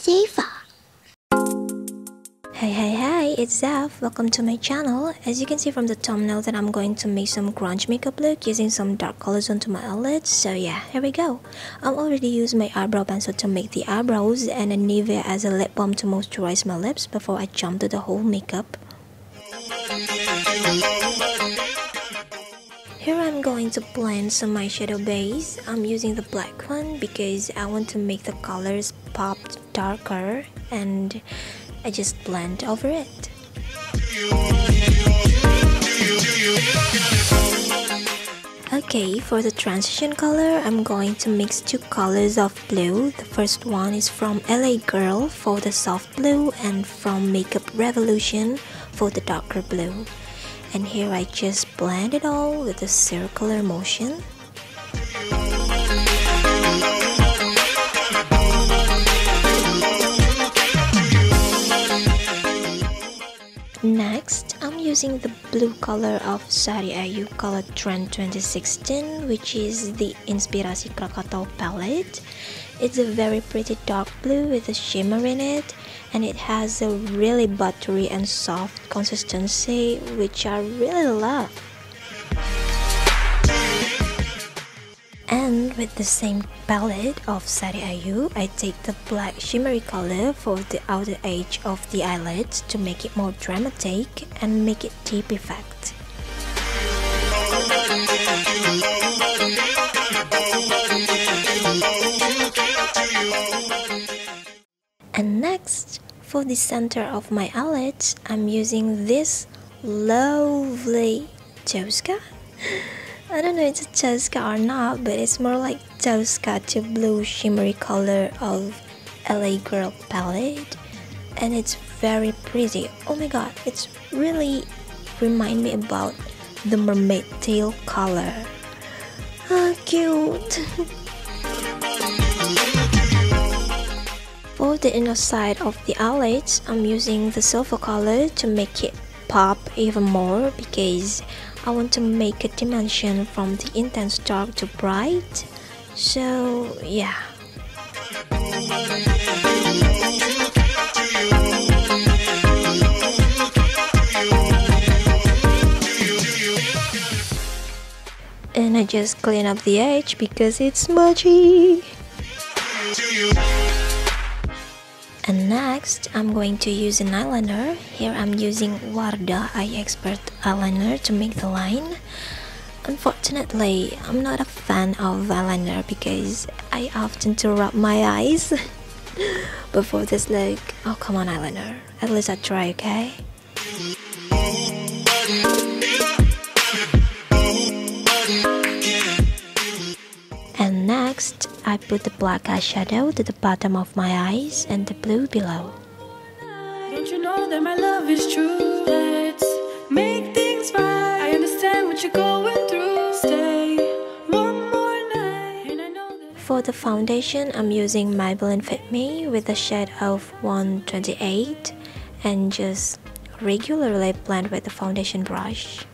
Zeva. Hey, it's Zaf. Welcome to my channel. As you can see from the thumbnail that I'm going to make some grunge makeup look using some dark colors onto my eyelids. So yeah, here we go. I'm already used my eyebrow pencil to make the eyebrows and a Nivea as a lip balm to moisturize my lips before I jump to the whole makeup. Here I'm going to blend some eyeshadow base. I'm using the black one because I want to make the colors pop darker, and I just blend over it. Okay, for the transition color, I'm going to mix two colors of blue. The first one is from LA Girl for the soft blue and from Makeup Revolution for the darker blue. And here I just blend it all with a circular motion. Next, I'm using the blue color of Sari Ayu Color Trend 2016, which is the Inspirasi Krakatau palette. It's a very pretty dark blue with a shimmer in it, and it has a really buttery and soft consistency, which I really love. And with the same palette of Sari Ayu, I take the black shimmery color for the outer edge of the eyelids to make it more dramatic and make it deep effect. And next, for the center of my eyelids, I'm using this lovely Tosca. I don't know if it's a Tosca or not, but it's more like Tosca to blue shimmery color of LA Girl palette, and it's very pretty. Oh my god, it's really remind me about the mermaid tail color. Ah, cute. For the inner side of the eyelids, I'm using the silver color to make it pop even more because I want to make a dimension from the intense dark to bright. So yeah. And I just clean up the edge because it's smudgy. And next, I'm going to use an eyeliner. Here I'm using Wardah Eye Expert eyeliner to make the line. Unfortunately, I'm not a fan of eyeliner because I often to rub my eyes. But for this look, oh come on eyeliner, at least I try, okay? And next, I put the black eyeshadow to the bottom of my eyes and the blue below. Don't you know that my love is true? Let's make things right. I understand what you're going through. Stay one more night. And I know that for the foundation, I'm using Maybelline Fit Me with the shade of 128 and just regularly blend with the foundation brush.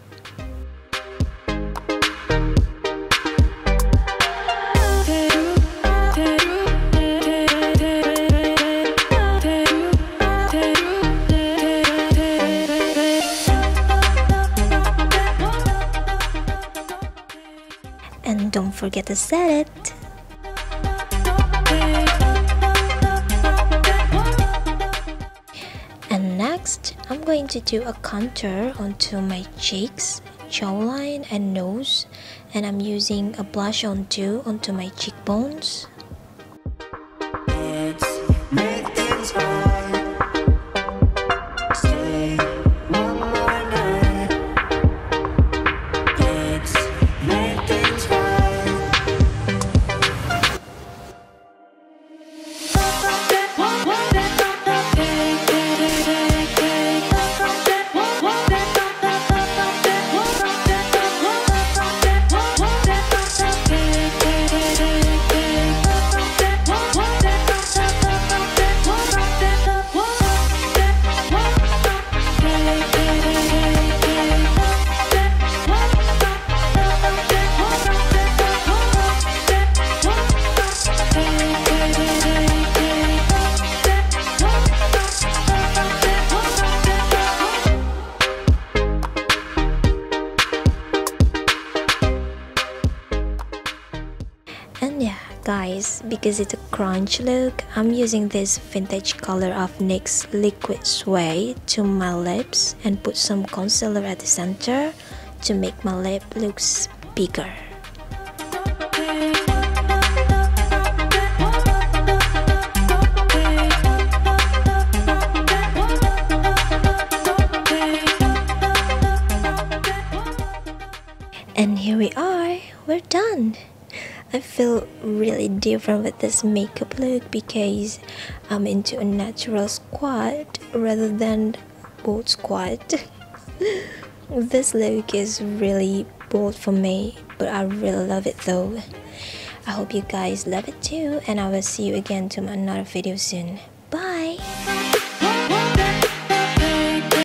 And don't forget to set it. And next, I'm going to do a contour onto my cheeks, jawline and nose, and I'm using a blush on too onto my cheekbones. guys, because it's a grunge look, I'm using this vintage color of NYX Liquid Suede to my lips and put some concealer at the center to make my lip looks bigger. And here we are, we're done. I feel really different with this makeup look because I'm into a natural squat rather than bold squat. This look is really bold for me, but I really love it though. I hope you guys love it too, and I will see you again to another video soon. Bye!